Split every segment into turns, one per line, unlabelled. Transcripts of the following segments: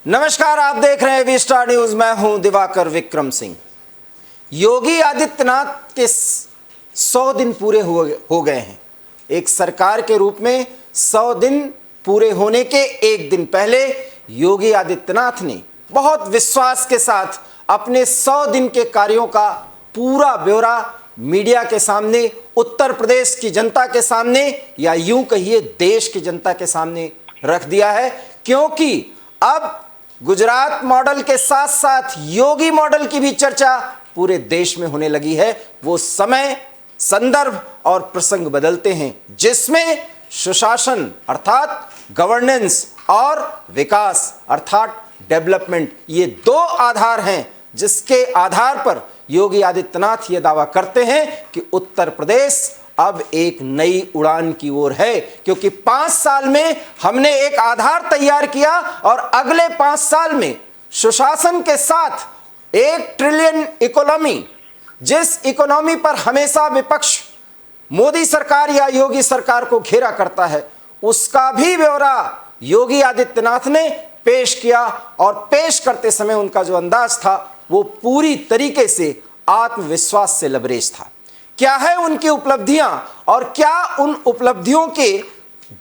नमस्कार, आप देख रहे हैं वी स्टार न्यूज। मैं हूं दिवाकर विक्रम सिंह। योगी आदित्यनाथ के 100 दिन पूरे हो गए हैं। एक सरकार के रूप में 100 दिन पूरे होने के एक दिन पहले योगी आदित्यनाथ ने बहुत विश्वास के साथ अपने 100 दिन के कार्यों का पूरा ब्यौरा मीडिया के सामने, उत्तर प्रदेश की जनता के सामने, या यूं कहिए देश की जनता के सामने रख दिया है। क्योंकि अब गुजरात मॉडल के साथ साथ योगी मॉडल की भी चर्चा पूरे देश में होने लगी है। वो समय, संदर्भ और प्रसंग बदलते हैं जिसमें सुशासन अर्थात गवर्नेंस और विकास अर्थात डेवलपमेंट, ये दो आधार हैं जिसके आधार पर योगी आदित्यनाथ ये दावा करते हैं कि उत्तर प्रदेश अब एक नई उड़ान की ओर है। क्योंकि 5 साल में हमने एक आधार तैयार किया और अगले 5 साल में सुशासन के साथ 1 ट्रिलियन इकोनॉमी, जिस इकोनॉमी पर हमेशा विपक्ष मोदी सरकार या योगी सरकार को घेरा करता है, उसका भी ब्यौरा योगी आदित्यनाथ ने पेश किया। और पेश करते समय उनका जो अंदाज था वो पूरी तरीके से आत्मविश्वास से लबरेज था। क्या है उनकी उपलब्धियां और क्या उन उपलब्धियों के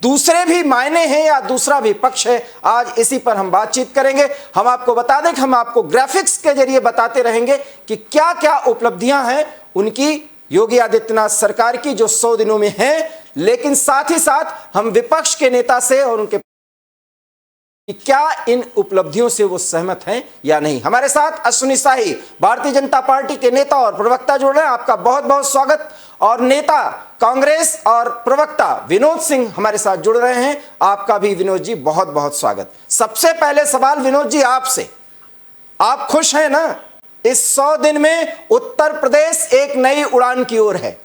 दूसरे भी मायने हैं या दूसरा भी पक्ष है, आज इसी पर हम बातचीत करेंगे। हम आपको बता दें कि हम आपको ग्राफिक्स के जरिए बताते रहेंगे कि क्या क्या उपलब्धियां हैं उनकी योगी आदित्यनाथ सरकार की जो 100 दिनों में हैं। लेकिन साथ ही साथ हम विपक्ष के नेता से और उनके कि क्या इन उपलब्धियों से वो सहमत हैं या नहीं। हमारे साथ अश्विनी शाही, भारतीय जनता पार्टी के नेता और प्रवक्ता जुड़ रहे हैं। आपका बहुत बहुत स्वागत। और नेता कांग्रेस और प्रवक्ता विनोद सिंह हमारे साथ जुड़ रहे हैं। आपका भी विनोद जी बहुत बहुत स्वागत। सबसे पहले सवाल विनोद जी आपसे, आप खुश हैं ना? इस 100 दिन में उत्तर प्रदेश एक नई उड़ान की ओर है।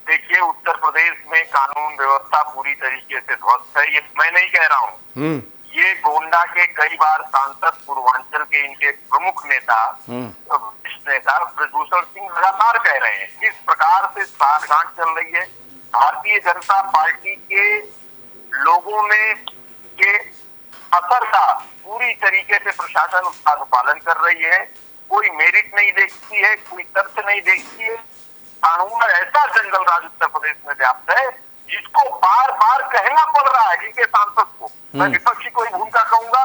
देखिए, उत्तर प्रदेश में कानून व्यवस्था पूरी तरीके से ध्वस्त है। ये मैं नहीं कह रहा हूँ, ये गोंडा के कई बार सांसद, पूर्वांचल के इनके प्रमुख नेता ब्रजभूषण सिंह लगातार कह रहे हैं। किस प्रकार से साठगांठ चल रही है भारतीय जनता पार्टी के लोगों में के असर का पूरी तरीके से प्रशासन उसका अनुपालन कर रही है। कोई मेरिट नहीं देखती है, कोई तथ्य नहीं देखती है। कानून ऐसा जंगल राज उत्तर प्रदेश में व्याप्त है जिसको बार बार कहना पड़ रहा है इनके सांसद को। मैं विपक्षी कोई भूमिका कहूंगा।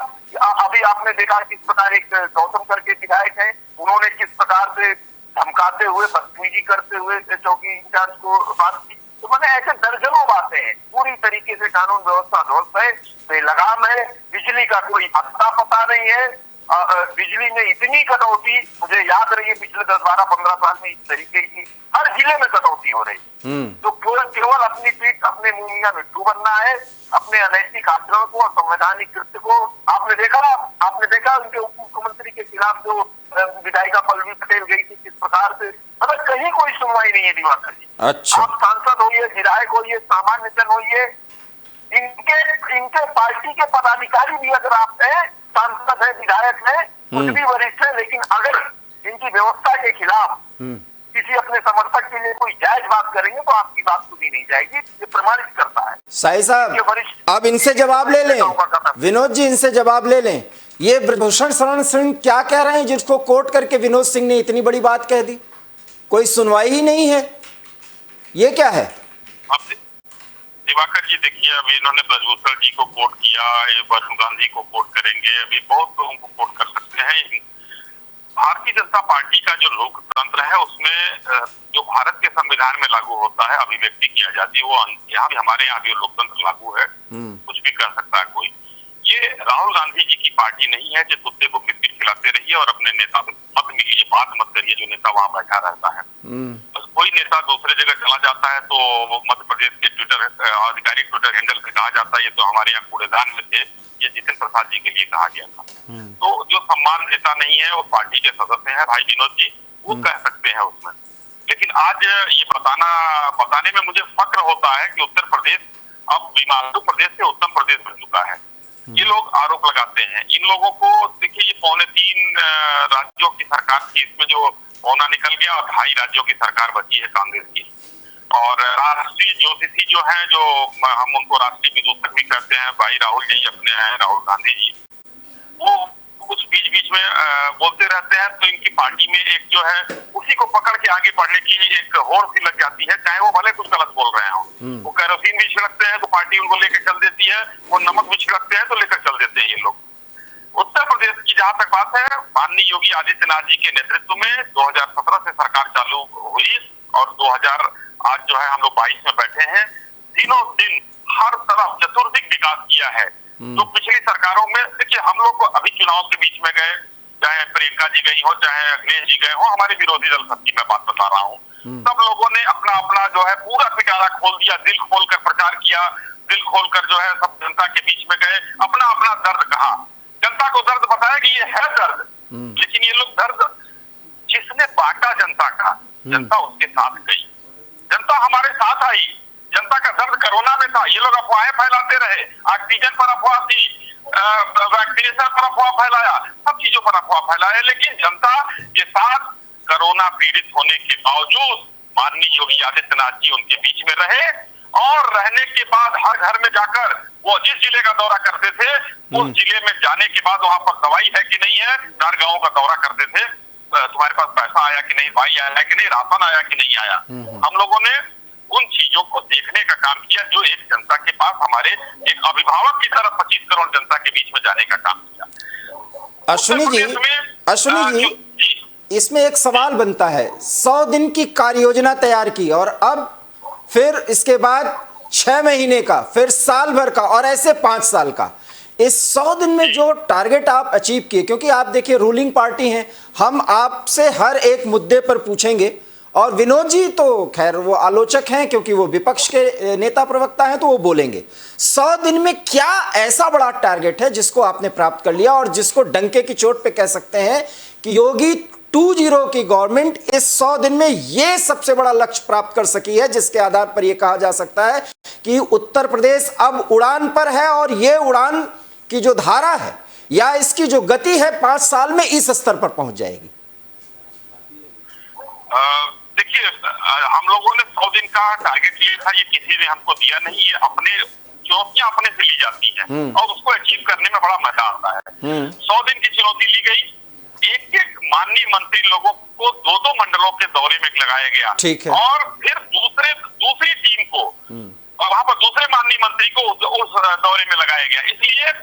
अभी आपने देखा किस प्रकार एक गौतम करके विधायक है, उन्होंने किस प्रकार से धमकाते हुए, बदतमीजी करते हुए चौकी इंचार्ज को बात की। तो मैंने ऐसे दर्जनों बातें हैं। पूरी तरीके से कानून व्यवस्था ध्वस्त है, बेलगाम है। बिजली का कोई अता पता नहीं है। बिजली में इतनी कटौती मुझे याद रही है पिछले 10, 12, 15 साल में इस तरीके की हर जिले में कटौती हो रही। तो केवल अपनी पीठ, अपने मुंह मियां मिट्टू बनना है। अपने अनैतिक आचरण को, असंवैधानिक कृत्य को आपने देखा उनके उप मुख्यमंत्री के खिलाफ जो विधायिका पल्लवी पटेल गई थी, किस प्रकार से, मतलब कहीं कोई सुनवाई नहीं है दिवाकर जी।
अच्छा, आप
सांसद होइए, विधायक होइए, सामान्य जन होइए, इनके पार्टी के पदाधिकारी भी अगर आप हैं, सांसद है, विधायक है, कुछ भी वरिष्ठ है, लेकिन अगर इनकी व्यवस्था के खिलाफ किसी अपने समर्थक के लिए कोई जायज बात करेंगे तो आपकी बात सुनी नहीं जाएगी। ये प्रमाणित करता है।
शाही साहब, अब इनसे जवाब ले लें। विनोद जी, इनसे जवाब ले लें। ये ब्रजभूषण शरण सिंह क्या कह रहे हैं जिसको कोट करके विनोद सिंह ने इतनी बड़ी बात कह दी? कोई सुनवाई ही नहीं है, ये क्या है?
दिवाकर जी, देखिए, अभी इन्होंने ब्रजभूषण जी को कोट किया, वरुण गांधी को कोट करेंगे, अभी बहुत लोगों को कोट कर सकते हैं। भारतीय जनता पार्टी का जो लोकतंत्र है उसमें जो भारत के संविधान में लागू होता है, अभिव्यक्ति की आजादी, वो यहाँ भी, हमारे यहाँ भी लोकतंत्र लागू है। कुछ भी कर सकता है कोई। ये राहुल गांधी जी की पार्टी नहीं है जो कुत्ते को बिस्किट खिलाते रहिए और अपने नेता से मत मिलिए, बात मत करिए जो नेता वहां बैठा रहता है। बस कोई नेता दूसरे जगह चला जाता है तो मध्य प्रदेश के ट्विटर आधिकारिक ट्विटर हैंडल से कहा जाता है ये तो हमारे यहाँ कूड़ेदान में थे, ये जितिन प्रसाद जी के लिए कहा गया था। तो जो सम्मान नेता नहीं है वो पार्टी के सदस्य हैं, भाई विनोद जी, वो कह सकते हैं उसमें। लेकिन आज ये बताने में मुझे फक्र होता है कि उत्तर प्रदेश अब हिमाचल प्रदेश से उत्तम प्रदेश बन चुका है। ये लोग आरोप लगाते हैं। इन लोगों को देखिए, ये 3.25 राज्यों की सरकार थी, इसमें जो पौना निकल गया और 2.5 राज्यों की सरकार बची है कांग्रेस की। और राष्ट्रीय ज्योतिषी जो है, जो हम उनको राष्ट्रीय विदूषक भी कहते हैं, भाई राहुल जी अपने हैं, राहुल गांधी जी, वो कुछ बीच बीच में बोलते रहते हैं, तो इनकी पार्टी में एक जो है उसी को पकड़ के आगे बढ़ने की एक होड़ सी लग जाती है, चाहे वो भले कुछ गलत बोल रहे हो। वो केरोसिन भी छिड़कते हैं तो पार्टी उनको लेकर चल देती है, वो नमक भी छिड़कते हैं तो लेकर चल देते हैं ये लोग। उत्तर प्रदेश की जहां तक बात है, माननीय योगी आदित्यनाथ जी के नेतृत्व में 2017 से सरकार चालू हुई और 2000 आज जो है हम लोग 22 में बैठे हैं। दिनों दिन हर तरफ चतुर्दिक विकास किया है। तो पिछली सरकारों में देखिए, हम लोग अभी चुनाव के बीच में गए, चाहे प्रियंका जी गई हो, चाहे अखिलेश जी गए हो, हमारे विरोधी दल सत्ती में बात बता रहा हूँ, सब लोगों ने अपना अपना जो है पूरा पिटारा खोल दिया, दिल खोल कर प्रचार किया, दिल खोल कर जो है सब जनता के बीच में गए, अपना अपना दर्द कहा, जनता को दर्द बताया कि ये है दर्द, लेकिन ये लोग दर्द जिसने बांटा जनता का, जनता उसके साथ गई, जनता हमारे साथ आई। जनता का दर्द कोरोना में था, ये लोग अफवाहें फैलाते रहे, ऑक्सीजन पर अफवाह थी, वैक्सीनेशन पर अफवाह फैलाया, सब चीजों पर अफवाह फैलाया, लेकिन जनता के साथ कोरोना पीड़ित होने के बावजूद माननीय योगी आदित्यनाथ जी उनके बीच में रहे, और रहने के बाद हर घर में जाकर वो जिस जिले का दौरा करते थे, उस जिले में जाने के बाद वहां पर दवाई है कि नहीं है, हर गाँव का दौरा करते थे, तुम्हारे पास पैसा आया कि नहीं, दवाई आया कि नहीं, राशन आया कि नहीं आया। हम लोगों ने उन चीजों को देखने का काम किया जो एक जनता के पास, हमारे एक अभिभावक की तरह 25 करोड़ जनता के बीच में जाने का काम किया।
अश्विनी जी, इसमें एक सवाल बनता है, 100 दिन की कार्य योजना तैयार की और अब फिर इसके बाद 6 महीने का, फिर साल भर का और ऐसे 5 साल का, इस 100 दिन में जो टारगेट आप अचीव किए, क्योंकि आप देखिए रूलिंग पार्टी हैं, हम आपसे हर एक मुद्दे पर पूछेंगे, और विनोद जी तो खैर वो आलोचक हैं क्योंकि वो विपक्ष के नेता प्रवक्ता हैं, तो वो बोलेंगे 100 दिन में क्या ऐसा बड़ा टारगेट है जिसको आपने प्राप्त कर लिया और जिसको डंके की चोट पे कह सकते हैं कि योगी 2.0 की गवर्नमेंट इस 100 दिन में ये सबसे बड़ा लक्ष्य प्राप्त कर सकी है, जिसके आधार पर यह कहा जा सकता है कि उत्तर प्रदेश अब उड़ान पर है और ये उड़ान की जो धारा है या इसकी जो गति है 5 साल में इस स्तर पर पहुंच जाएगी?
देखिए, हम लोगों ने 100 दिन का टारगेट लिया था, ये किसी ने हमको दिया नहीं, ये अपने चुनौतियां अपने से ली जाती हैं और उसको अचीव करने में बड़ा मजा आता है। 100 दिन की चुनौती ली गई, एक एक माननीय मंत्री लोगों को 2-2 मंडलों के दौरे में लगाया गया,
ठीक है,
और फिर दूसरी टीम को और वहां पर दूसरे माननीय मंत्री को उस दौरे में लगाया गया, इसलिए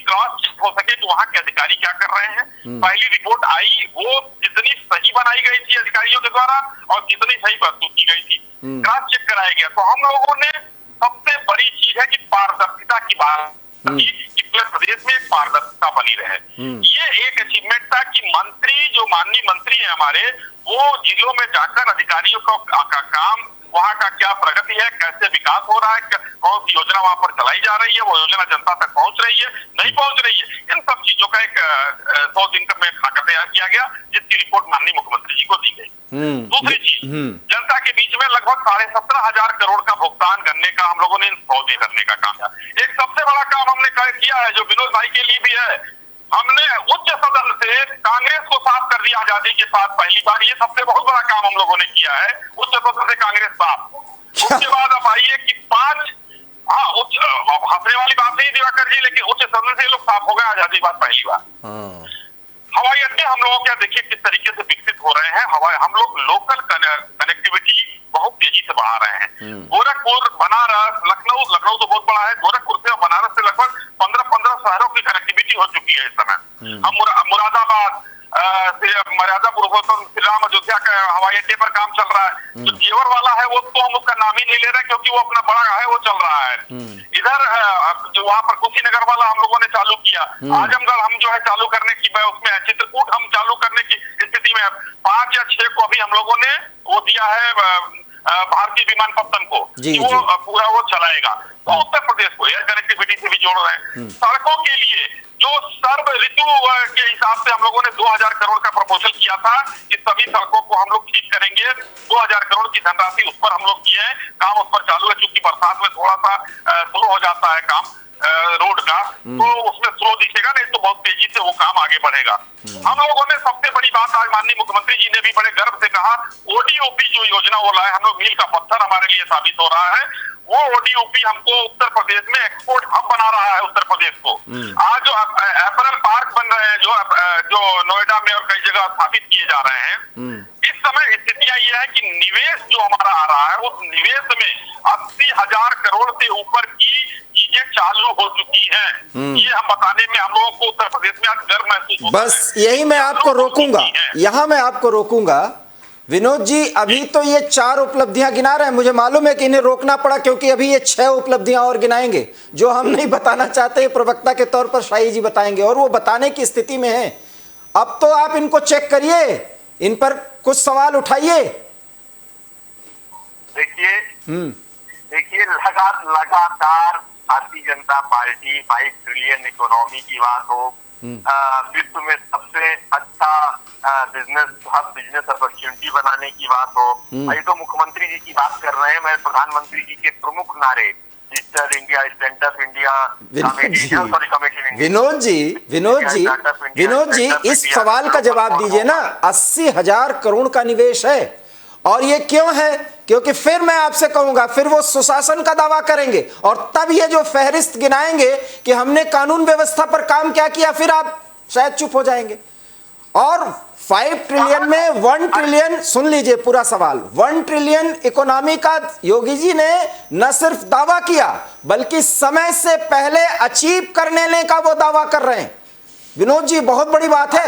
क्रॉस चेक हो सके कि वहां के अधिकारी क्या कर रहे हैं। पहली रिपोर्ट आई, वो कितनी सही बनाई गई थी अधिकारियों के द्वारा और कितनी सही प्रस्तुत की गई थी, क्रॉस चेक कराया गया। तो हम लोगों ने सबसे बड़ी चीज है कि पारदर्शिता की बात की, पूरे प्रदेश में एक पारदर्शिता बनी रहे। ये एक अचीवमेंट था कि मंत्री, जो माननीय मंत्री है हमारे, वो जिलों में जाकर अधिकारियों का काम, वहाँ का क्या प्रगति है, कैसे विकास हो रहा है, कौन सी योजना वहाँ पर चलाई जा रही है, वो योजना जनता तक पहुँच रही है, नहीं पहुँच रही है, इन सब चीजों का एक 100 दिन का खाका तैयार किया गया, जिसकी रिपोर्ट माननीय मुख्यमंत्री जी को दी गई। दूसरी चीज, जनता के बीच में लगभग 17,500 करोड़ का भुगतान करने का हम लोगों ने 100 दिन करने का काम किया। एक सबसे बड़ा काम हमने किया है, जो विनोद भाई के लिए भी है, हमने उच्च सदन से कांग्रेस को साफ कर दिया आजादी के बाद पहली बार, ये सबसे बहुत बड़ा काम हम लोगों ने किया है, उच्च सदन से कांग्रेस साफ। उसके बाद अब आइए कि 5, हंसने वाली बात नहीं दिवाकर जी, लेकिन उच्च सदन से लोग साफ हो गए आजादी बाद पहली बार। हवाई अड्डे हम लोगों क्या देखिए किस तरीके से विकसित हो रहे हैं, हम लोग लोकल कनेक्टिविटी बहुत तेजी से बढ़ा रहे हैं। गोरखपुर, बनारस, लखनऊ तो बहुत बड़ा है, गोरखपुर से और बनारस से लगभग 15 शहरों की कनेक्टिविटी हो चुकी है इस समय। हम मुरादाबाद से मर्यादा पुरुषोत्तम श्री राम अयोध्या का हवाई अड्डे पर काम चल रहा है। जो जेवर वाला है वो तो हम उसका नाम ही नहीं ले रहे क्योंकि वो अपना बड़ा है, वो चल रहा है। इधर जो वहाँ पर कुशीनगर वाला हम लोगों ने चालू किया, आजमगढ़ हम जो है चालू करने की, उसमें चित्रकूट हम चालू करने की स्थिति में 5 या 6 को अभी हम लोगों ने वो दिया है भारतीय विमानपत्तन को, कि वो पूरा वो चलाएगा। तो उत्तर प्रदेश को एयर कनेक्टिविटी से भी जोड़ रहे हैं। सड़कों के लिए जो सर्व ऋतु के हिसाब से हम लोगों ने 2,000 करोड़ का प्रपोजल किया था कि सभी सड़कों को हम लोग ठीक करेंगे, 2,000 करोड़ की धनराशि उस पर हम लोग किए हैं, काम उस पर चालू है, चूंकि बरसात में थोड़ा सा स्लो हो जाता है काम। रोड का, तो उसमें स्लो दिखेगा, नहीं तो बहुत तेजी से वो काम आगे बढ़ेगा। हम लोगों ने सबसे बड़ी बात आज माननीय मुख्यमंत्री जी ने भी बड़े गर्व से कहा, ओडीओपी जो योजना वो लाए, हम लोग मील का पत्थर हमारे लिए साबित हो रहा है। वो ओडीओपी हमको उत्तर प्रदेश में एक्सपोर्ट हब बना रहा है उत्तर प्रदेश को। आज जो एपरल पार्क बन रहे हैं, जो नोएडा में और कई जगह स्थापित किए जा रहे हैं, इस समय स्थितियां ये है कि निवेश जो हमारा आ रहा है, उस निवेश में 80,000 करोड़ से ऊपर की चीजें चालू हो चुकी हैं। ये हम बताने में हम लोगों को उत्तर प्रदेश में आज गर्व महसूस होता है।
बस यही मैं आपको रोकूंगा, यहां मैं आपको रोकूंगा। विनोद जी, अभी तो ये 4 उपलब्धियां गिना रहे हैं, मुझे मालूम है कि इन्हें रोकना पड़ा क्योंकि अभी ये 6 उपलब्धियां और गिनाएंगे जो हम नहीं बताना चाहते। प्रवक्ता के तौर पर शाही जी बताएंगे और वो बताने की स्थिति में है। अब तो आप इनको चेक करिए, इन पर कुछ सवाल उठाइए।
देखिए लगातार Bharatiya Janata party 22 trillion economy की बात हो, विश्व में सबसे अच्छा बिजनेस अपॉर्चुनिटी बनाने की बात हो, ये तो मुख्यमंत्री जी की बात कर रहे हैं। मैं प्रधानमंत्री जी के प्रमुख नारे, digital India, stand up India,
Vinod ji इस सवाल का जवाब दीजिए ना। 80,000 करोड़ का निवेश है और ये क्यों है? क्योंकि फिर मैं आपसे कहूंगा, फिर वो सुशासन का दावा करेंगे और तब ये जो फहरिस्त गिनाएंगे कि हमने कानून व्यवस्था पर काम क्या किया, फिर आप शायद चुप हो जाएंगे। और 5 ट्रिलियन में 1 ट्रिलियन, सुन लीजिए पूरा सवाल, 1 ट्रिलियन इकोनॉमी का योगी जी ने न सिर्फ दावा किया बल्कि समय से पहले अचीव करने का वो दावा कर रहे हैं। विनोद जी, बहुत बड़ी बात है।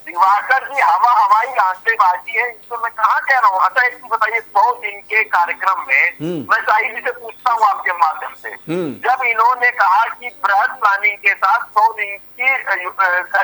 दिवाकर जी, हवाई आंखेबाजी है, इसको मैं कहाँ कह रहा हूँ। अच्छा, एक बताइए, 100 दिन के कार्यक्रम में मैं शाही जी से पूछता हूँ आपके माध्यम से, जब इन्होंने कहा कि बृहद प्लानिंग के साथ 100 दिन की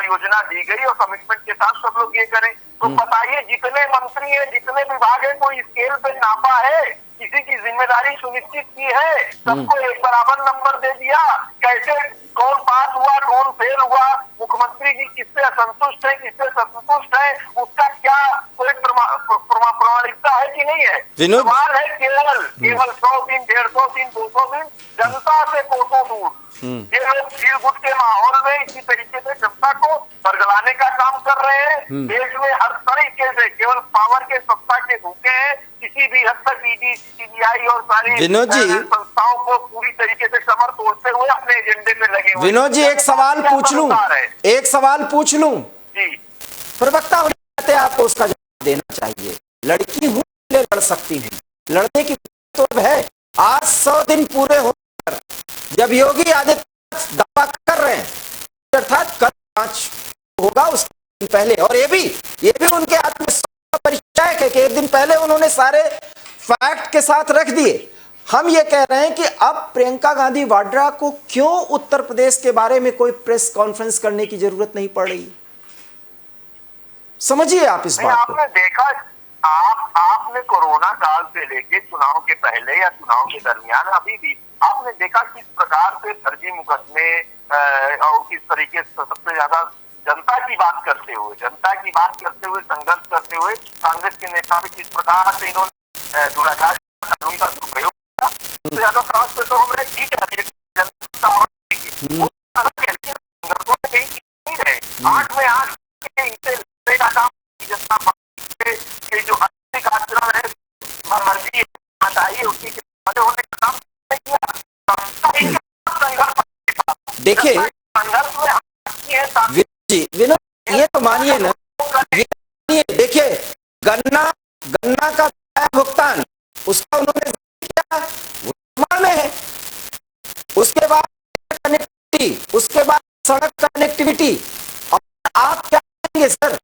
योजना दी गई और कमिटमेंट के साथ सब लोग ये करें, तो बताइए जितने मंत्री हैं, जितने विभाग है, कोई स्केल पे नापा है? किसी की जिम्मेदारी सुनिश्चित की है? सबको एक बराबर नंबर दे दिया? कैसे, कौन पास हुआ, कौन फेल हुआ, मुख्यमंत्री जी किससे असंतुष्ट है, किससे संतुष्ट है, उसका क्या कोई प्रामाणिकता है कि नहीं है? सवाल है केवल 100 दिन, 150 दिन, 200 दिन, जनता से कोसों दूर। ये लोग फील गुड के माहौल में इसी तरीके से जनता को बरगलाने का काम कर रहे हैं। देश में हर तरीके से केवल पावर के, सत्ता के भूखे हैं। किसी भी हद तक ईडी, सीबीआई और सारी संस्थाओं को पूरी तरीके से कमर तोड़ते हुए अपने एजेंडे में लगे हुए।
विनोद जी, एक सवाल पूछ लूं
जी,
प्रवक्ता होते आपको उसका जवाब देना चाहिए। लड़की हूं, लड़ सकती हूँ, लड़ने की तो है। आज 100 दिन पूरे हो, जब योगी आदित्यनाथ दावा कर रहे हैं, अर्थात कल 5 होगा उसके दिन पहले, और ये भी उनके आत्मपरिचय है कि एक दिन पहले उन्होंने सारे फैक्ट के साथ रख दिए। हम ये कह रहे हैं कि अब प्रियंका गांधी वाड्रा को क्यों उत्तर प्रदेश के बारे में कोई प्रेस कॉन्फ्रेंस करने की जरूरत नहीं पड़ रही? समझिए आप इस बात को।
आपने देखा, आपने कोरोना काल से लेके चुनाव के पहले या चुनाव के दरमियान अभी भी आपने देखा किस प्रकार से फर्जी मुकदमे और किस तरीके से सबसे ज्यादा जनता की बात करते हुए, संघर्ष करते हुए कांग्रेस के नेता भी किस प्रकार से इन्होंने दुराचार कानून का दुरुपयोग किया। सबसे ज्यादा समझ पे तो हमने ठीक है, जनता नहीं रहे 8 में 8 का काम जनता के जो आचरण है, मर्जी बताइए उसकी होने का काम
देखिए विनोद, ये तो मानिए ना, देखिए गन्ना का भुगतान उसका उन्होंने किया, वो में है। उसके बाद कनेक्टिविटी, उसके बाद सड़क कनेक्टिविटी, और आप क्या करेंगे सर?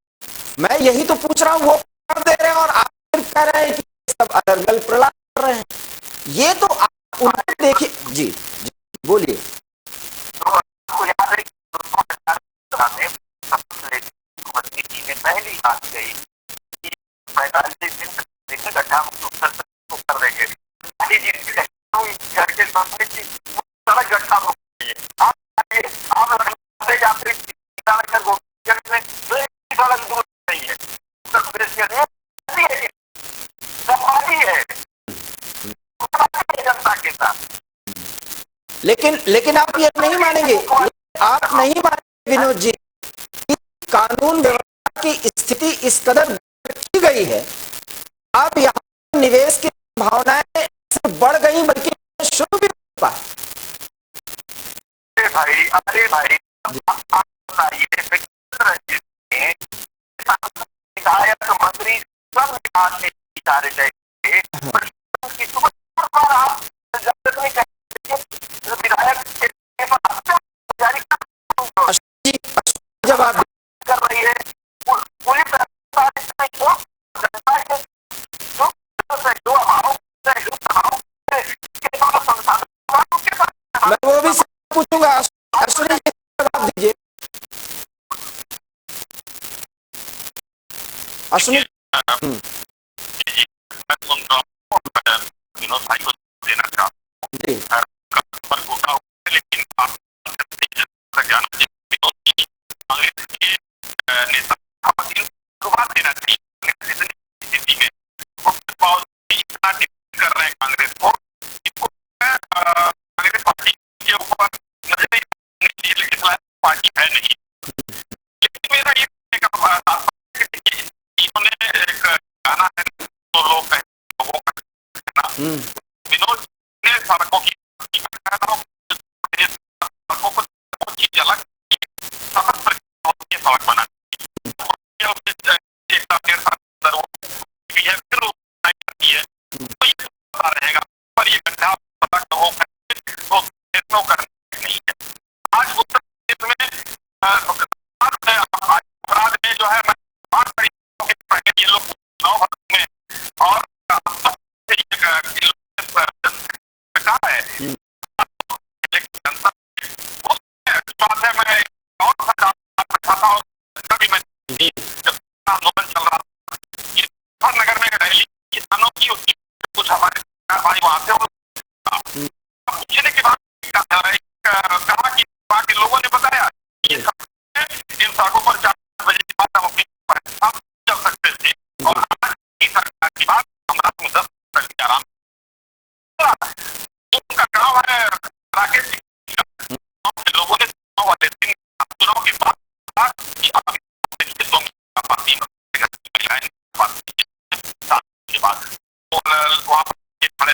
मैं यही तो पूछ रहा हूँ। वो कर दे रहे हैं और आप कह रहे हैं कि सब अलग प्रलाप कर रहे हैं। ये तो आप उन्हें देखिए जी, बोलिए।
पहली बात कही कि 45 दिन देखने गड्ढा उत्तर कर देंगे, घर के सामने की सड़क गड्ढा सड़क दूर नहीं है उत्तर प्रदेश के लिए, सफाई है जनता के साथ।
लेकिन आप ये नहीं मानेंगे, आप नहीं मानेंगे विनोद जी, कानून व्यवस्था की स्थिति इस कदर की गई है, अब यहाँ निवेश की भावनाएं सिर्फ बढ़ गई बल्कि शुरू भी हो पाए।
अरे भाई आप बताइए, विधायक मंत्री सब विकास के इशारे थे, विधायक
जवाब
कर रही है पुलिस
मैं वो भी पूछूंगा, अश्विनी जी जवाब दीजिए। अश्विनी
विनोद भाई को देना चाहता
जी,
हूँ, लेकिन जाना शुरुआत देना चाहिए स्थिति में कर रहे हैं कांग्रेस को, कांग्रेस पार्टी के ऊपर पार्टी है नहीं। लेकिन मेरा ये इन्होंने एक गाना है तो लोग लोगों का विनोद ने सड़कों की अलग सड़क बना रहेगा, पर ये गड्ढा नहीं है। आज उत्तर प्रदेश में अपराध में जो है ये लोग चुनाव में और कहा है जनता बात है। मैं और कभी मैं आंदोलन चल रहा था नगर में रैली किसानों की, उसकी कुछ हमारे भाई वहां से पूछने के बाद कहा कि वहां के लोगों ने बताया ये इन सड़कों पर 4 बजे के बाद हम अपनी चल सकते थे, और आज की सरकार की बात हम रात में 10 तक के आराम उनका गाँव है राकेश लोगों ने वाले दिन चुनाव के बाद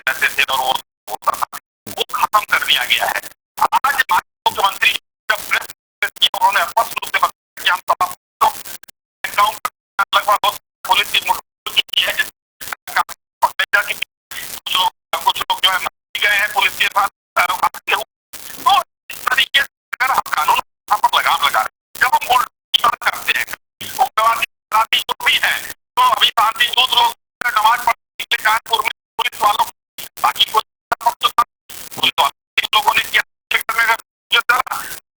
रहते थे और वो खत्म कर दिया गया है। आज मुख्यमंत्री जब उन्होंने स्पष्ट रूप से बताया लगभग पुलिस की है, जो कुछ लोग जो है गए हैं पुलिस के साथ, तो इस तरीके से अगर हम कानून पर लगाम लगा रहे, जब हम बात करते हैं उग्रवादी जो भी है, तो अभी शांति दूत लोग नमाज पढ़ते कानपुर में पुलिस वालों, बाकी कोई पुलिस लोगों ने किया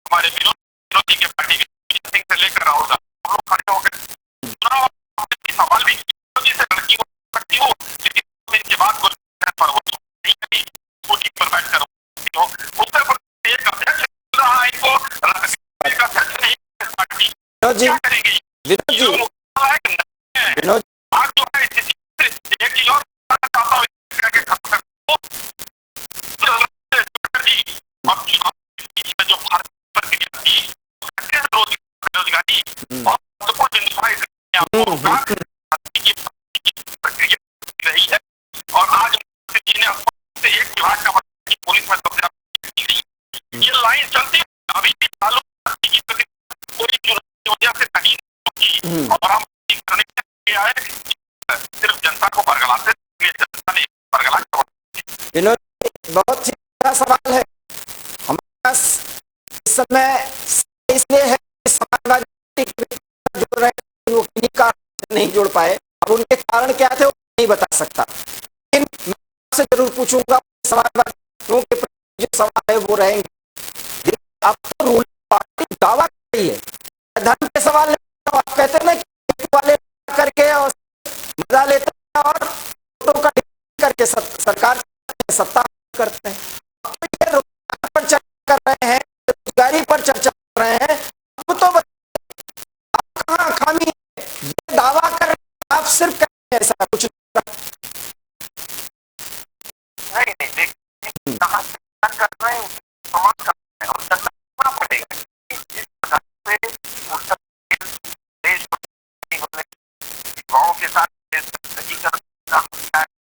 हमारे विनोद जी के पार्टी सिंह से लेकर राहुल गांधी लोग खड़े हो गए, सवाल भी से लड़की हो, लेकिन इनके बाद पर वो स्कूटी पर बैठ कर हो। उत्तर प्रदेश एक अध्यक्ष रहा है, इनको अध्यक्ष नहीं पार्टी क्या करेगी?
विनोद
आज जो है एक चीज और चाहता हूँ जो भारत प्रक्रिया थी बेरोजगारी प्रक्रिया रही है, और आज एक विभाग का पुलिस में ये लाइन चलती अभी भी चालू पूरी चुनौती वजह से नहीं होगी, और हम करने के आए सिर्फ जनता को बरगलाते, जनता ने बरगला।
विनोद बहुत ही बड़ा सवाल है हमारे पास इस समय, इसलिए है कि समाजवादी जोड़ रहे वो किन्हीं कारण नहीं जोड़ पाए, अब उनके कारण क्या थे वो नहीं बता सकता, लेकिन मैं आपसे जरूर पूछूंगा समाजवादियों के प्रति जो सवाल है वो रहेंगे। अब तो रूलिंग पार्टी दावा कर रही है, धर्म के सवाल नहीं, आप कहते हैं ना कि वाले करके और मजा लेते हैं और वोटों का करके सरकार सत्ता करते हैं। अब तो ये रोजगार पर चर्चा कर रहे हैं, रोजगारी पर चर्चा कर रहे हैं, अब तो आप कहाँ खामी है, ये दावा कर रहे हैं, आप सिर्फ कहते हैं ऐसा कुछ
नहीं, कहाँ कर रहे हैं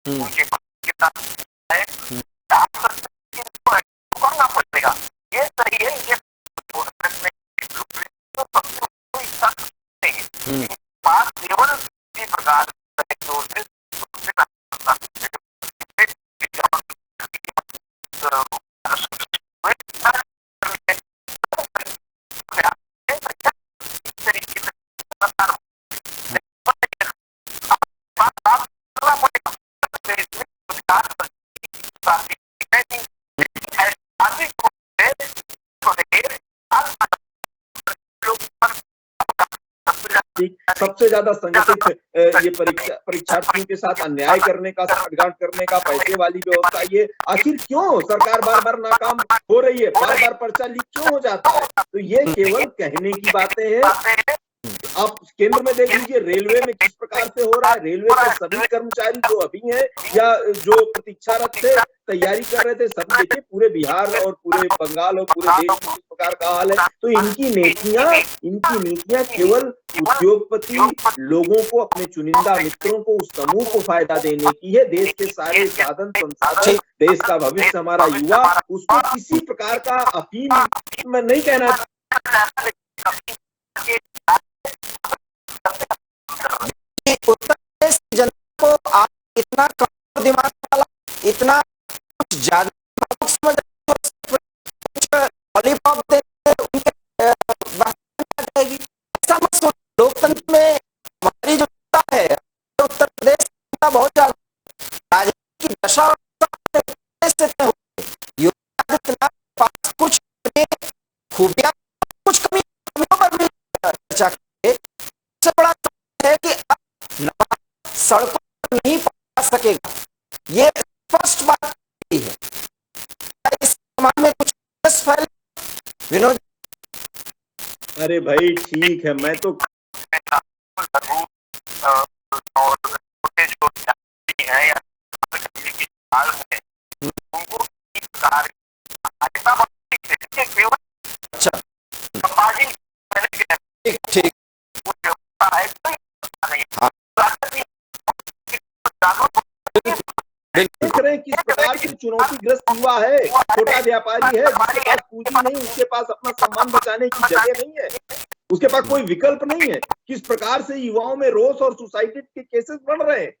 उनके के साथ है, आप इनको करना पड़ेगा। ये सही है, ये तो सबसे कोई शक नहीं है। बात केवल इसी प्रकार जो
सबसे ज्यादा संगठित ये परीक्षार्थियों के साथ अन्याय करने का, साठगांठ करने का, पैसे वाली व्यवस्था, ये आखिर क्यों सरकार बार बार नाकाम हो रही है, बार बार पर्चा लीक क्यों हो जाता है? तो ये केवल कहने की बातें हैं। आप केंद्र में देख लीजिए रेलवे में किस प्रकार से हो रहा है। रेलवे के सभी कर्मचारी जो अभी हैं या जो प्रतीक्षारत थे, तैयारी कर रहे थे, सब देखिए पूरे बिहार और पूरे बंगाल और पूरे देश में किस प्रकार का हाल है। तो इनकी नीतियां केवल उद्योगपति लोगों को, अपने चुनिंदा मित्रों को, उस समूह को फायदा देने की है। देश के सारे साधन संसाधन, देश का भविष्य, हमारा युवा, उसको किसी प्रकार का अफीम मैं नहीं कहना
उत्तर प्रदेश की जनता को आप इतना कम दिमाग वाला, इतना कुछ ज्यादा समझ लॉलीपॉप देने उनके जाएगी, ऐसा मत सोचो। लोकतंत्र में हमारी जो जनता है, उत्तर प्रदेश की जनता बहुत ज्यादा राजनीति की दशा योगी आदित्यनाथ के पास कुछ खूबियां, कुछ कमियों पर भी चर्चा करेंगे। सबसे बड़ा है कि सड़कों पर नहीं पहुंचा सकेगा, ये स्पष्ट बात है। इस समाज में कुछ फैल विनोद।
अरे भाई ठीक है, मैं तो
और छोटे जो है या उनको
अच्छा ठीक
देख रहे हैं किस प्रकार से चुनौतीग्रस्त युवा है, छोटा व्यापारी है, जिसके पास पूंजी नहीं, उसके पास अपना सम्मान बचाने की जगह नहीं है, उसके पास कोई विकल्प नहीं है। किस प्रकार से युवाओं में रोष और सुसाइड के केसेस बढ़ रहे हैं।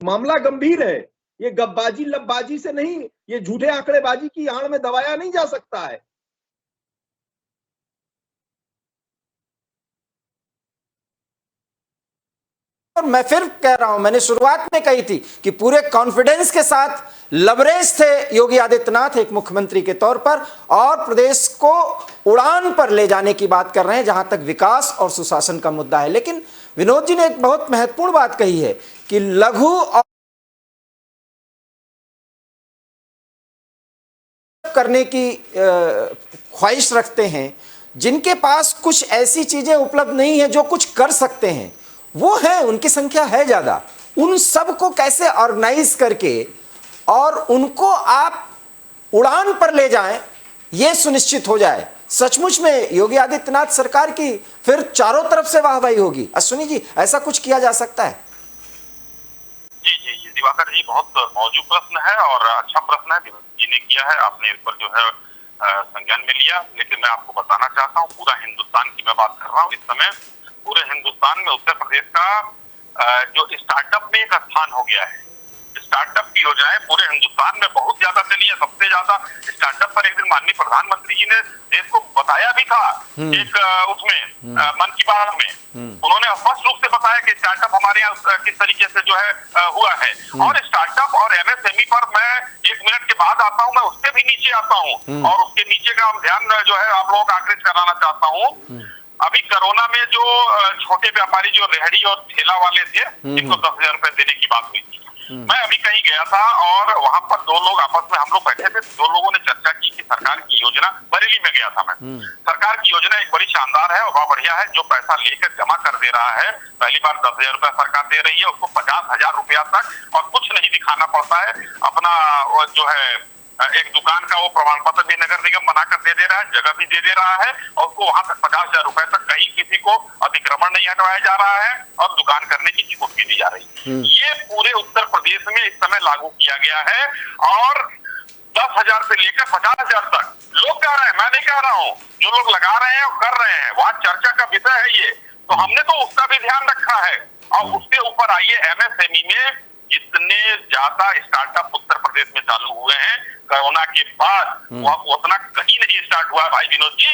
मामला गंभीर है। ये गपबाजी लबबाजी से नहीं, ये झूठे आंकड़ेबाजी की आड़ में दबाया नहीं जा सकता है।
और मैं फिर कह रहा हूं, मैंने शुरुआत में कही थी कि पूरे कॉन्फिडेंस के साथ लबरेज थे योगी आदित्यनाथ एक मुख्यमंत्री के तौर पर, और प्रदेश को उड़ान पर ले जाने की बात कर रहे हैं जहां तक विकास और सुशासन का मुद्दा है। लेकिन विनोद जी ने एक बहुत महत्वपूर्ण बात कही है कि लघु और करने की ख्वाहिश रखते हैं, जिनके पास कुछ ऐसी चीजें उपलब्ध नहीं है जो कुछ कर सकते हैं, वो है, उनकी संख्या है ज्यादा। उन सब को कैसे ऑर्गेनाइज करके और उनको आप उड़ान पर ले जाएं, ये सुनिश्चित हो जाए। सचमुच में योगी आदित्यनाथ सरकार की फिर चारों तरफ से वाहवाही होगी। अश्विनी जी, ऐसा कुछ किया जा सकता है?
जी जी जी दिवाकर जी, बहुत मौजूद प्रश्न है और अच्छा प्रश्न है जी ने किया है, आपने इस पर जो है संज्ञान में लिया। लेकिन मैं आपको बताना चाहता हूँ, पूरा हिंदुस्तान की मैं बात कर रहा हूँ इस समय, पूरे हिंदुस्तान में उत्तर प्रदेश का जो स्टार्टअप में एक स्थान हो गया है। स्टार्टअप की योजनाएं पूरे हिंदुस्तान में बहुत ज्यादा चली है। सबसे ज्यादा स्टार्टअप पर एक दिन माननीय प्रधानमंत्री जी ने देश को बताया भी था, एक उसमें मन की बात में उन्होंने स्पष्ट रूप से बताया कि स्टार्टअप हमारे यहाँ किस तरीके से जो है हुआ है। और स्टार्टअप और एमएसएमई पर मैं 1 मिनट के बाद आता हूँ, मैं उससे भी नीचे आता हूँ और उसके नीचे का ध्यान जो है आप लोगों का आकृष्ट कराना चाहता हूँ। अभी कोरोना में जो छोटे व्यापारी जो रेहड़ी और ठेला वाले थे, जिनको 10,000 रुपए देने की बात हुई थी, मैं अभी कहीं गया था और वहां पर दो लोग आपस में हम लोग बैठे थे, दो लोगों ने चर्चा की कि सरकार की योजना, बरेली में गया था मैं, सरकार की योजना एक बड़ी शानदार है और बहुत बढ़िया है। जो पैसा लेकर जमा कर दे रहा है, पहली बार 10,000 रुपया सरकार दे रही है, उसको 50,000 रुपया तक और कुछ नहीं दिखाना पड़ता है, अपना जो है एक दुकान का वो प्रमाण पत्र भी नगर निगम बनाकर दे दे रहा है, जगह भी दे दे रहा है, और उसको वहां तक 50,000 रुपए तक कहीं किसी को अतिक्रमण नहीं हटवाया जा रहा है और दुकान करने की छूट भी दी जा रही है। ये पूरे उत्तर प्रदेश में इस समय लागू किया गया है और 10,000 से लेकर 50,000 तक लोग कह रहे हैं, मैं नहीं कह रहा हूँ, जो लोग लगा रहे हैं और कर रहे हैं, वहां चर्चा का विषय है ये। तो हमने तो उसका भी ध्यान रखा है। और उसके ऊपर आइए, एमएसएमई में जितने ज्यादा स्टार्टअप उत्तर प्रदेश में चालू हुए हैं कोरोना के बाद, वह उतना कहीं नहीं स्टार्ट हुआ भाई विनोद जी।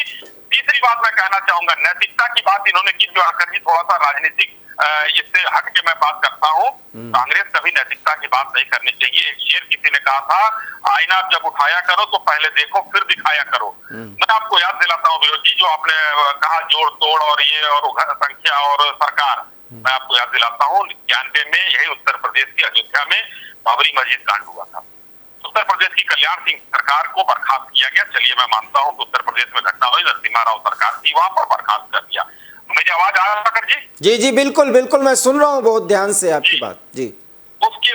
तीसरी बात मैं कहना चाहूंगा, नैतिकता की बात इन्होंने की, जो आकर जी थोड़ा सा राजनीतिक इससे हट के मैं बात करता हूँ। कांग्रेस कभी नैतिकता की बात नहीं करनी चाहिए। एक शेर किसी ने कहा था, आईना जब उठाया करो तो पहले देखो फिर दिखाया करो। मैं आपको याद दिलाता हूँ विरोध जी, जो आपने कहा जोड़ तोड़ और ये और संख्या और सरकार, मैं आपको याद दिलाता हूँ 91 में यही उत्तर प्रदेश की अयोध्या में बाबरी मस्जिद कांड हुआ था। उत्तर प्रदेश की कल्याण सिंह सरकार को बर्खास्त किया गया। चलिए मैं मानता हूँ कि उत्तर प्रदेश में घटना हुई, नरसिम्हा राव सरकार थी, वहां पर बर्खास्त कर दिया। मेरी आवाज आ रहा है जी?
जी जी बिल्कुल बिल्कुल, मैं सुन रहा हूँ बहुत ध्यान से आपकी बात जी।
उसके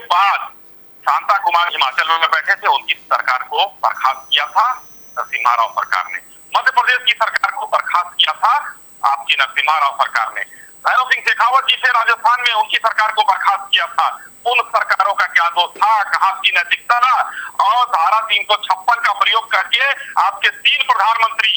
बाद शांता कुमार हिमाचल में बैठे थे, उनकी सरकार को बर्खास्त किया था नरसिम्हा राव सरकार ने। मध्य प्रदेश की सरकार को बर्खास्त किया था आपकी नरसिम्हा राव सरकार ने। भैरव सिंह शेखावत जी थे राजस्थान में, उनकी सरकार को बर्खास्त किया था। उन सरकारों का क्या दोष था, कहां की नैतिकता था? और धारा 356 का प्रयोग करके आपके 3 प्रधानमंत्री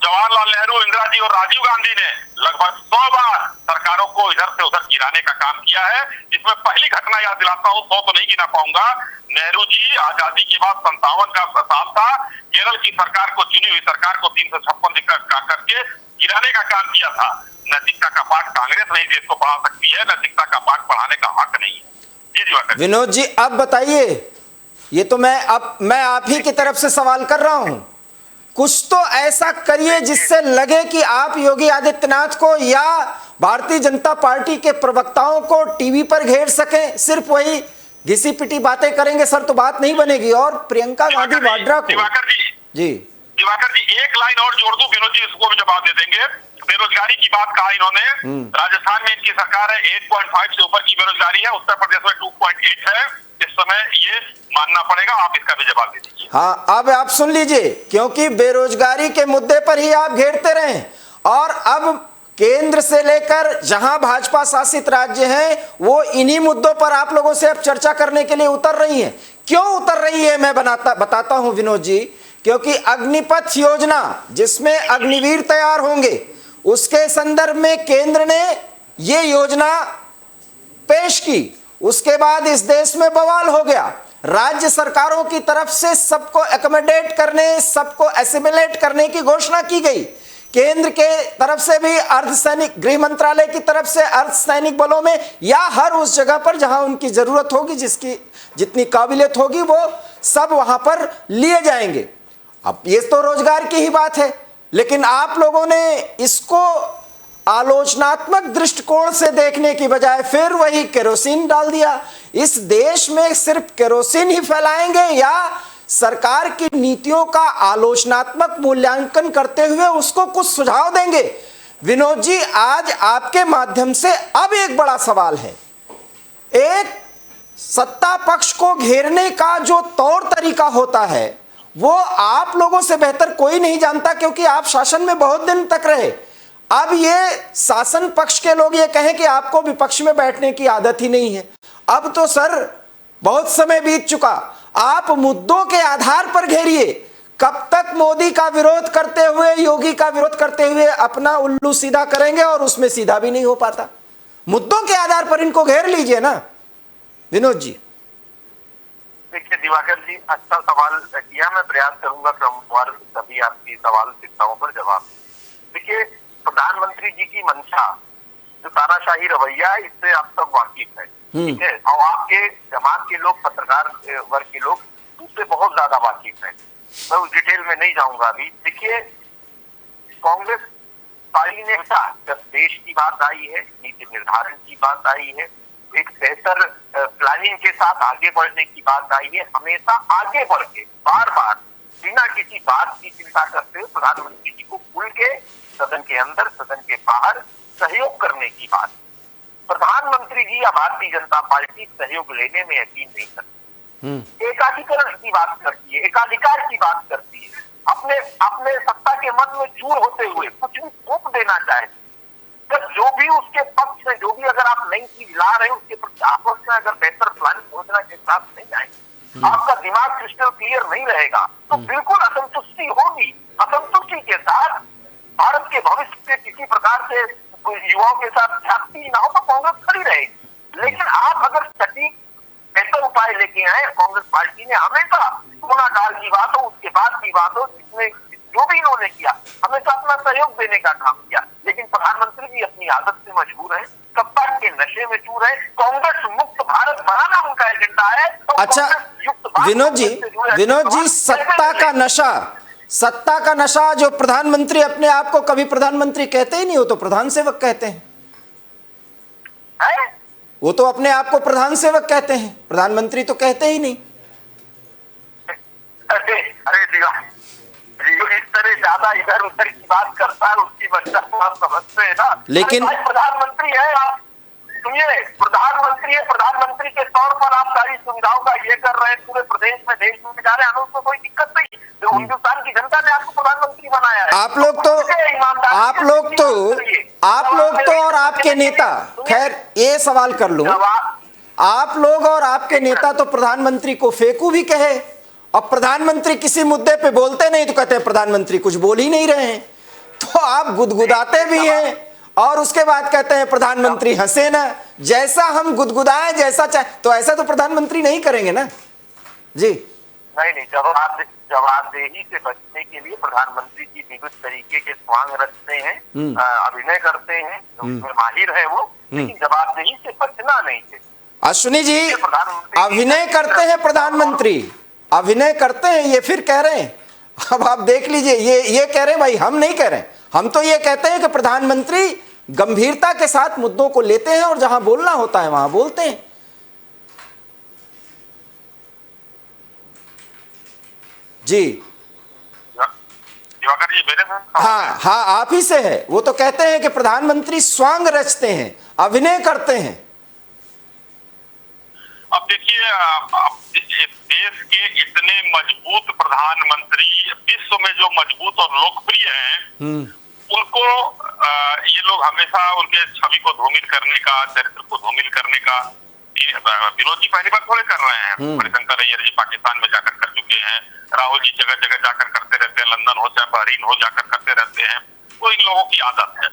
जवाहरलाल नेहरू, इंदिरा जी और राजीव गांधी ने लगभग 100 बार सरकारों को इधर से उधर गिराने का काम किया है। जिसमें पहली घटना याद दिलाता हूँ, 100 तो नहीं गिना पाऊंगा। नेहरू जी आजादी के बाद 57 का साल था, केरल की सरकार को, चुनी हुई सरकार को 356 करके गिराने का काम किया था। नैतिकता का पाठ कांग्रेस नहीं देश को पढ़ा सकती है, नैतिकता का पाठ पढ़ाने का हक नहीं है। जी जी
विनोद जी, अब बताइए, ये तो मैं आप ही की तरफ से सवाल कर रहा हूं। कुछ तो ऐसा करिए जिससे लगे कि आप योगी आदित्यनाथ को या भारतीय जनता पार्टी के प्रवक्ताओं को टीवी पर घेर सकें। सिर्फ वही घिसी पिटी बातें करेंगे सर तो बात नहीं बनेगी। और प्रियंका गांधी वाड्रा को जी
दिवाकर जी एक लाइन और जोड़ दूं, विनोद जी इसको भी जवाब दे देंगे। बेरोजगारी की बात कहा इन्होंने, राजस्थान में इनकी सरकार है, 8.5 से ऊपर की बेरोजगारी है, उत्तर प्रदेश में 2.8 है इस समय, ये मानना पड़ेगा। आप इसका भी जवाब दे दीजिए।
हाँ, अब आप सुन लीजिए, क्योंकि बेरोजगारी के मुद्दे पर ही आप घेरते रहे और अब केंद्र से लेकर जहां भाजपा शासित राज्य हैं वो इन्हीं मुद्दों पर आप लोगों से अब चर्चा करने के लिए उतर रही हैं। क्यों उतर रही है मैं बताता हूं विनोद जी। क्योंकि अग्निपथ योजना जिसमें अग्निवीर तैयार होंगे, उसके संदर्भ में केंद्र ने ये योजना पेश की। उसके बाद इस देश में बवाल हो गया। राज्य सरकारों की तरफ से सबको एकोमोडेट करने, सबको एसिमिलेट करने की घोषणा की गई। केंद्र के तरफ से भी अर्धसैनिक, गृह मंत्रालय की तरफ से अर्धसैनिक बलों में या हर उस जगह पर जहां उनकी जरूरत होगी, जिसकी जितनी काबिलियत होगी, वो सब वहां पर लिए जाएंगे। अब ये तो रोजगार की ही बात है, लेकिन आप लोगों ने इसको आलोचनात्मक दृष्टिकोण से देखने की बजाय फिर वही केरोसिन डाल दिया। इस देश में सिर्फ केरोसिन ही फैलाएंगे या सरकार की नीतियों का आलोचनात्मक मूल्यांकन करते हुए उसको कुछ सुझाव देंगे? विनोद जी, आज आपके माध्यम से अब एक बड़ा सवाल है। एक सत्ता पक्ष को घेरने का जो तौर तरीका होता है वो आप लोगों से बेहतर कोई नहीं जानता, क्योंकि आप शासन में बहुत दिन तक रहे। अब ये शासन पक्ष के लोग ये कहें कि आपको विपक्ष में बैठने की आदत ही नहीं है। अब तो सर बहुत समय बीत चुका, आप मुद्दों के आधार पर घेरिए। कब तक मोदी का विरोध करते हुए, योगी का विरोध करते हुए अपना उल्लू सीधा करेंगे, और उसमें सीधा भी नहीं हो पाता। मुद्दों के आधार पर इनको घेर लीजिए ना विनोद जी।
देखिए दिवाकर जी, अच्छा सवाल किया, मैं प्रयास करूंगा क्रमवार सभी आपकी सवाल चिंताओं पर जवाब। देखिए, प्रधानमंत्री जी की मंशा, जो तानाशाही रवैया है, इससे आप सब वाकिफ है, ठीक है। और आपके जमात के लोग, पत्रकार वर्ग के लोग उससे बहुत ज्यादा वाकिफ है। मैं उस डिटेल में नहीं जाऊंगा अभी। देखिए, कांग्रेस पार्टी ने जब देश की बात आई है, नीति निर्धारण की बात आई है, एक बेहतर प्लानिंग के साथ आगे बढ़ने की बात आई है, हमेशा आगे बढ़ के बार बार बिना किसी बात की चिंता करते हुए प्रधानमंत्री जी को खुल के सदन के अंदर, सदन के बाहर सहयोग करने की बात। प्रधानमंत्री जी या भारतीय जनता पार्टी सहयोग लेने में यकीन नहीं करती। एकाधिकरण की बात करती है, एकाधिकार की बात करती है, अपने अपने सत्ता के मद में चूर होते हुए कुछ भी थोप देना चाहे। तो जो भी उसके पक्ष में, जो भी अगर आप नई चीज ला रहे हैं उसके प्रति आपस में अगर बेहतर प्लानिंग योजना के साथ नहीं आए, आपका दिमाग क्रिस्टल क्लियर नहीं रहेगा, तो बिल्कुल असंतुष्टि होगी। असंतुष्टि के साथ भारत के भविष्य के किसी प्रकार से युवाओं के साथ जाती ना हो तो कांग्रेस खड़ी रहेगी। लेकिन आप अगर सटीक बेहतर उपाय लेके आए, कांग्रेस पार्टी ने हमेशा कोरोना काल की बात हो, उसके बाद की बात हो, जिसमें जो भी इन्होंने किया हमेशा अपना सहयोग देने का काम किया। लेकिन प्रधानमंत्री जी अपनी आदत से मजबूर है, सत्ता के नशे में चूर है। कांग्रेस मुक्त भारत बनाना उनका एजेंडा है। तो
अच्छा विनोद जी, सत्ता का नशा जो प्रधानमंत्री अपने आप को कभी प्रधानमंत्री कहते ही नहीं, हो तो प्रधान सेवक कहते हैं। वो तो अपने आप को प्रधान सेवक कहते हैं, प्रधानमंत्री तो कहते ही नहीं।
अरे इस तरह ज्यादा इधर उधर की बात करता है, उसकी वजह से आप समझते हैं ना।
लेकिन
प्रधानमंत्री है, आप सुनिए, प्रधानमंत्री है, प्रधानमंत्री के तौर पर आप सारी सुविधाओं का ये कर रहे हैं, पूरे प्रदेश में देश में जा रहे हैं, उसको कोई दिक्कत नहीं। तो हिंदुस्तान की जनता ने आपको प्रधानमंत्री बनाया है। आप लोग तो
और आपके नेता, खैर ये सवाल कर लूं, आप लोग और आपके नेता तो प्रधानमंत्री को फेंकू भी कहे, और प्रधानमंत्री किसी मुद्दे पे बोलते नहीं तो कहते हैं प्रधानमंत्री कुछ बोल ही नहीं रहे हैं। तो आप गुदगुदाते भी हैं और उसके बाद कहते हैं प्रधानमंत्री हंसे ना, जैसा हम गुदगुदाएं जैसा चाहे, तो ऐसा तो प्रधानमंत्री नहीं करेंगे ना जी।
नहीं, जवाबदेही से बचने के लिए प्रधानमंत्री जी विविध तरीके के स्वांग रचते हैं, अभिनय करते हैं, उसमें माहिर है वो, लेकिन जवाबदेही से बचना नहीं है।
अश्विनी जी, अभिनय करते हैं प्रधानमंत्री, अभिनय करते हैं, ये फिर कह रहे हैं, अब आप देख लीजिए, ये कह रहे हैं, भाई हम नहीं कह रहे हैं, हम तो ये कहते हैं कि प्रधानमंत्री गंभीरता के साथ मुद्दों को लेते हैं और जहां बोलना होता है वहां बोलते हैं। जी
दिवाकर जी, मेरे में
हाँ आप ही से है। वो तो कहते हैं कि प्रधानमंत्री स्वांग रचते हैं, अभिनय करते हैं।
अब देखिए, देश के इतने मजबूत प्रधानमंत्री, विश्व में जो मजबूत और लोकप्रिय हैं, उनको ये लोग हमेशा उनके छवि को धूमिल करने का, चरित्र को धूमिल करने का, विरोध जी पहली बार थोड़े कर रहे हैं। मणिशंकर अय्यर जी पाकिस्तान में जाकर कर चुके हैं, राहुल जी जगह जगह जाकर करते रहते हैं, लंदन हो चाहे बहरीन हो जाकर करते रहते हैं। तो इन लोगों की आदत है,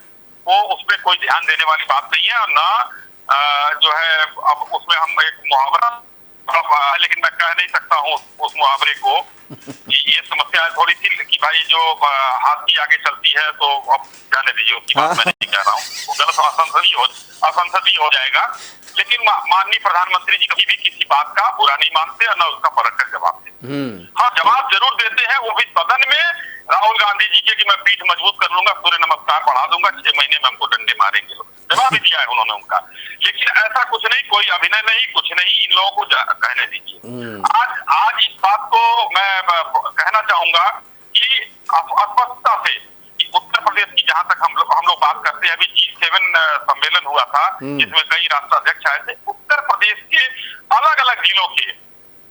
वो उसमें कोई ध्यान देने वाली बात नहीं है। और ना जो है, अब उसमें हम एक मुहावरा, लेकिन मैं कह नहीं सकता हूँ उस मुहावरे को। ये समस्या थोड़ी सी कि भाई जो हाथी आगे चलती है तो अब जाने दीजिए, उसकी बात मैं नहीं कह रहा हूँ, वो गलत असंसदीय हो जाएगा। लेकिन माननीय प्रधानमंत्री जी कभी भी किसी बात का बुरा नहीं मानते और न उसका परख कर जवाब देते। हाँ, जवाब जरूर देते हैं, वो भी सदन में राहुल गांधी जी के कि मैं पीठ मजबूत कर लूंगा, सूर्य नमस्कार बढ़ा दूंगा, 6 महीने में हमको डंडे मारेंगे लोग, जवाब भी दिया है उन्होंने उनका। लेकिन ऐसा कुछ नहीं, कोई अभिनय नहीं, कुछ नहीं, इन लोगों को कहने दीजिए। आज इस बात को मैं कहना चाहूंगा कि स्पष्टता से उत्तर प्रदेश की, जहां तक हम लोग बात करते हैं, अभी G7 सम्मेलन हुआ था जिसमें कई राष्ट्राध्यक्ष आए थे। उत्तर प्रदेश के अलग अलग जिलों के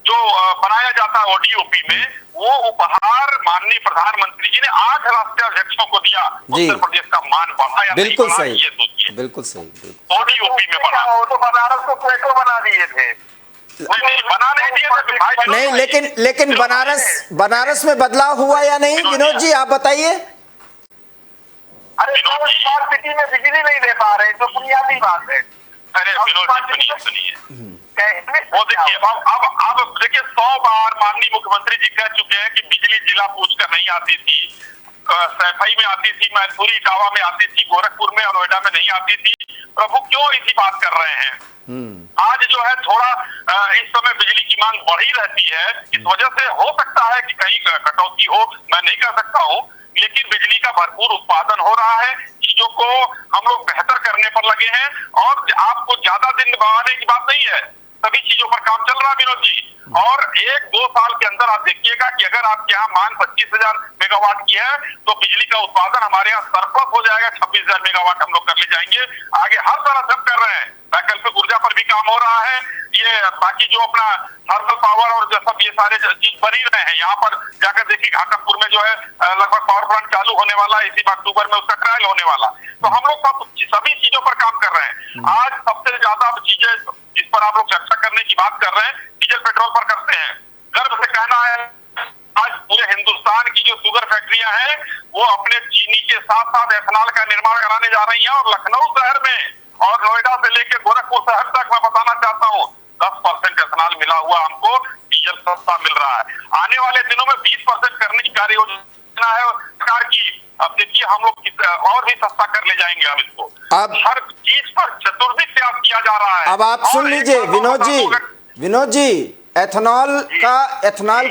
जो बनाया जाता है ODOP में, वो उपहार माननीय प्रधानमंत्री जी ने 8 राष्ट्राध्यक्षों को दिया। उत्तर प्रदेश का मान बढ़ा या
बिल्कुल
नहीं बढ़ा,
सही,
ये सोचिए।
बिल्कुल सही।
ODOP में बढ़ा, वो तो बनारस को प्लेटो बना दिए थे। बना नहीं दिए थे
नहीं, लेकिन बनारस में बदलाव हुआ या नहीं, विनोद जी आप बताइए।
अरे स्मार्ट सिटी में बिजली नहीं दे पा रहे, तो बुनियादी बात है। अरे विनोद जी सुनिए, वो देखिए, अब देखिए 100 बार माननीय मुख्यमंत्री जी कह चुके हैं कि बिजली जिला पूछकर नहीं आती थी, सैफई में आती थी, मैनपुरी, इटावा में आती थी, गोरखपुर में और नोएडा में नहीं आती थी। प्रभु क्यों इसी बात कर रहे हैं? आज जो है थोड़ा इस समय बिजली की मांग बढ़ी रहती है, इस वजह से हो सकता है कि कहीं कटौती हो, मैं नहीं कह सकता हूँ, लेकिन बिजली का भरपूर उत्पादन हो रहा है। चीजों को हम लोग बेहतर करने पर लगे हैं और आपको ज्यादा दिन बढ़ाने की बात नहीं है। सभी चीजों पर काम चल रहा है विनोद जी। और 1-2 साल के अंदर आप देखिएगा कि अगर आपके यहाँ मान 25,000 मेगावाट की है तो बिजली का उत्पादन हमारे यहाँ सरप्लस हो जाएगा, 26,000 मेगावाट हम लोग कर ले जाएंगे। आगे हर तरह से हम कर रहे हैं, वैकल्पिक ऊर्जा पर भी काम हो रहा है। ये बाकी जो अपना थर्मल पावर और जो सब ये सारे चीज बन ही रहे हैं, यहाँ पर जाकर देखिए घाटमपुर में जो है लगभग पावर प्लांट चालू होने वाला है, इसी अक्टूबर में उसका ट्रायल होने वाला। तो हम लोग सभी चीजों पर काम कर रहे हैं। आज सबसे ज्यादा चीजें जिस पर आप लोग चर्चा करने की बात कर रहे हैं, डीजल पेट्रोल पर करते हैं। गर्व से कहना है आज पूरे हिंदुस्तान की जो शुगर फैक्ट्रियां हैं वो अपने चीनी के साथ साथ एथेनॉल का निर्माण कराने जा रही हैं। और लखनऊ शहर में और नोएडा से लेकर गोरखपुर शहर तक मैं बताना चाहता हूँ 10% एथेनॉल मिला हुआ हमको, डीजल सस्ता मिल रहा है। आने वाले दिनों में 20% करने की कार्य योजना है सरकार की। अब देखिए हम लोग और भी सस्ता कर ले जाएंगे हम इसको।
अब
हर चीज पर चतुर्दिक प्रयास किया जा रहा है।
अब आप सुन लीजिए विनोद जी, एथेनॉल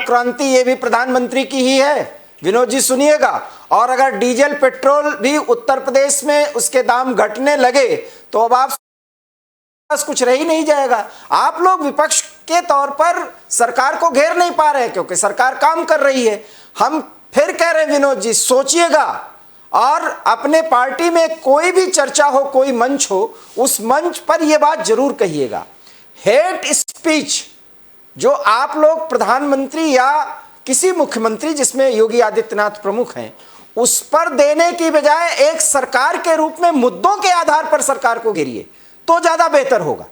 क्रांति ये भी प्रधानमंत्री की ही है। विनोद जी सुनिएगा, और अगर डीजल पेट्रोल भी उत्तर प्रदेश में उसके दाम घटने लगे तो अब आप कुछ रह ही नहीं जाएगा। आप लोग विपक्ष के तौर पर सरकार को घेर नहीं पा रहे क्योंकि सरकार काम कर रही है। हम फिर कह रहे हैं विनोद जी, सोचिएगा और अपने पार्टी में कोई भी चर्चा हो, कोई मंच हो, उस मंच पर यह बात जरूर कहिएगा। हेट स्पीच जो आप लोग प्रधानमंत्री या किसी मुख्यमंत्री जिसमें योगी आदित्यनाथ प्रमुख हैं उस पर देने की बजाय एक सरकार के रूप में मुद्दों के आधार पर सरकार को घेरिए तो ज्यादा बेहतर होगा।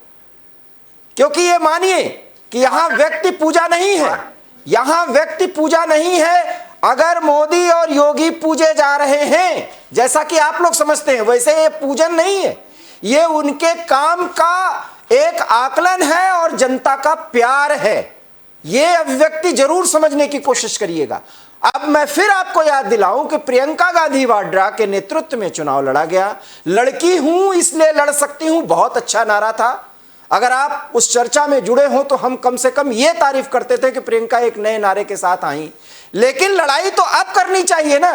क्योंकि ये मानिए कि यहां व्यक्ति पूजा नहीं है, यहां व्यक्ति पूजा नहीं है। अगर मोदी और योगी पूजे जा रहे हैं जैसा कि आप लोग समझते हैं, वैसे ये पूजन नहीं है, ये उनके काम का एक आकलन है और जनता का प्यार है। ये अभिव्यक्ति जरूर समझने की कोशिश करिएगा। अब मैं फिर आपको याद दिलाऊं कि प्रियंका गांधी वाड्रा के नेतृत्व में चुनाव लड़ा गया। लड़की हूं इसलिए लड़ सकती हूं, बहुत अच्छा नारा था। अगर आप उस चर्चा में जुड़े हो तो हम कम से कम ये तारीफ करते थे कि प्रियंका एक नए नारे के साथ आई। लेकिन लड़ाई तो अब करनी चाहिए ना,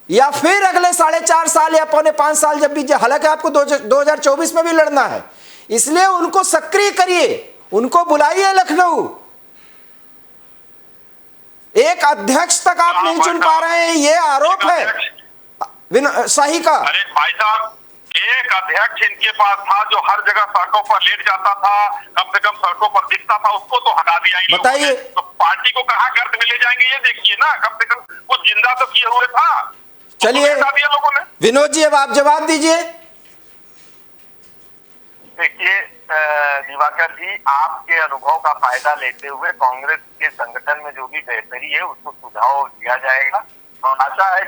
या फिर अगले 4.5 साल या 4.5 साल जब भी, हालांकि आपको 2024 में भी लड़ना है, इसलिए उनको सक्रिय करिए, उनको बुलाइए लखनऊ। एक अध्यक्ष तक आप नहीं चुन पा रहे हैं, ये आरोप है शाही का।
अरे भाई साहब, एक अध्यक्ष इनके पास था जो हर जगह सड़कों पर लेट जाता था, कम से कम सड़कों पर दिखता था, उसको तो हटा दिया।
बताइए
तो पार्टी को कहां गर्द में ले जाएंगे ये देखिए ना। कम से कम कुछ जिंदा तो किए हुए था।
चलिए
लोगों ने।
विनोद जी अब आप जवाब दीजिए।
देखिए दिवाकर जी, आपके अनुभव का फायदा लेते हुए कांग्रेस के संगठन में जो भी बेहतरी है उसको सुझाव दिया जाएगा। और आशा है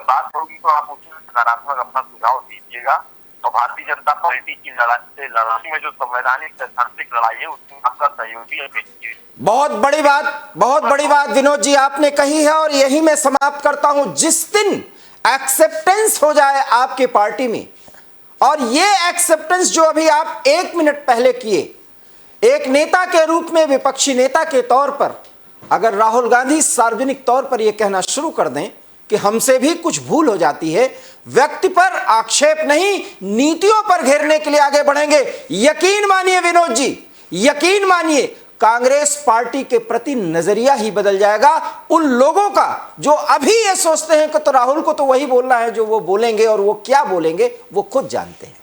बात होगी तो आप उसमें सकारात्मक अपना सुझाव दीजिएगा। और भारतीय जनता पार्टी की लड़ाई में जो संवैधानिक सैद्धांतिक लड़ाई है उसमें आपका सहयोग भी अपेक्षित है।
बहुत बड़ी बात विनोद जी आपने कही है, और यही मैं समाप्त करता हूं। जिस दिन एक्सेप्टेंस हो जाए आपकी पार्टी में, और ये एक्सेप्टेंस जो अभी आप 1 मिनट पहले किए, एक नेता के रूप में, विपक्षी नेता के तौर पर, अगर राहुल गांधी सार्वजनिक तौर पर यह कहना शुरू कर दें कि हमसे भी कुछ भूल हो जाती है, व्यक्ति पर आक्षेप नहीं नीतियों पर घेरने के लिए आगे बढ़ेंगे, यकीन मानिए विनोद जी, यकीन मानिए कांग्रेस पार्टी के प्रति नजरिया ही बदल जाएगा। उन लोगों का जो अभी ये सोचते हैं कि तो राहुल को तो वही बोलना है जो वो बोलेंगे, और वो क्या बोलेंगे वो खुद जानते हैं।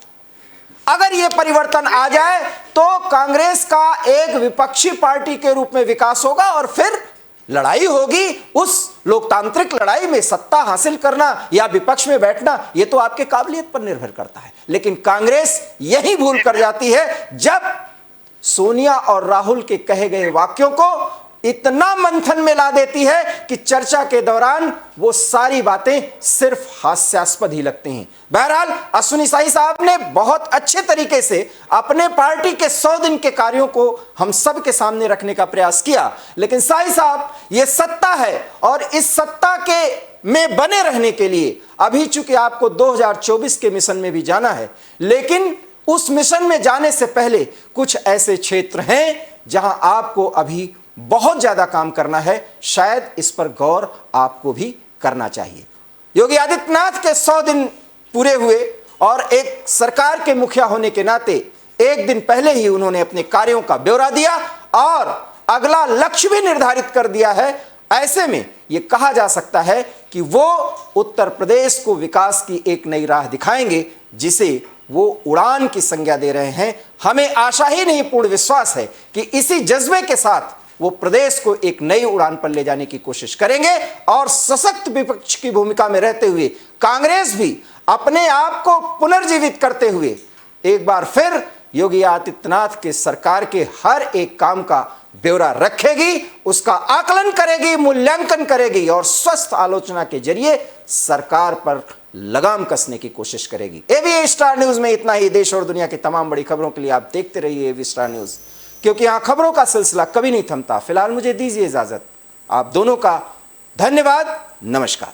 अगर ये परिवर्तन आ जाए तो कांग्रेस का एक विपक्षी पार्टी के रूप में विकास होगा, और फिर लड़ाई होगी। उस लोकतांत्रिक लड़ाई में सत्ता हासिल करना या विपक्ष में बैठना, यह तो आपके काबिलियत पर निर्भर करता है। लेकिन कांग्रेस यही भूल कर जाती है जब सोनिया और राहुल के कहे गए वाक्यों को इतना मंथन में ला देती है कि चर्चा के दौरान वो सारी बातें सिर्फ हास्यास्पद ही लगती हैं। बहरहाल अश्विनी शाही साहब ने बहुत अच्छे तरीके से अपने पार्टी के 100 दिन के कार्यों को हम सब के सामने रखने का प्रयास किया। लेकिन शाही साहब, ये सत्ता है और इस सत्ता के में बने रहने के लिए अभी चूंकि आपको 2024 के मिशन में भी जाना है, लेकिन उस मिशन में जाने से पहले कुछ ऐसे क्षेत्र हैं जहां आपको अभी बहुत ज्यादा काम करना है। शायद इस पर गौर आपको भी करना चाहिए। योगी आदित्यनाथ के 100 दिन पूरे हुए और एक सरकार के मुखिया होने के नाते एक दिन पहले ही उन्होंने अपने कार्यों का ब्यौरा दिया और अगला लक्ष्य भी निर्धारित कर दिया है। ऐसे में यह कहा जा सकता है कि वो उत्तर प्रदेश को विकास की एक नई राह दिखाएंगे, जिसे वो उड़ान की संज्ञा दे रहे हैं। हमें आशा ही नहीं, पूर्ण विश्वास है कि इसी जज्बे के साथ वो प्रदेश को एक नई उड़ान पर ले जाने की कोशिश करेंगे और सशक्त विपक्ष की भूमिका में रहते हुए कांग्रेस भी अपने आप को पुनर्जीवित करते हुए एक बार फिर योगी आदित्यनाथ के सरकार के हर एक काम का ब्यौरा रखेगी, उसका आकलन करेगी, मूल्यांकन करेगी और स्वस्थ आलोचना के जरिए सरकार पर लगाम कसने की कोशिश करेगी। एबी स्टार न्यूज में इतना ही। देश और दुनिया की तमाम बड़ी खबरों के लिए आप देखते रहिए एबी स्टार न्यूज, क्योंकि यहां खबरों का सिलसिला कभी नहीं थमता। फिलहाल मुझे दीजिए इजाजत। आप दोनों का धन्यवाद। नमस्कार।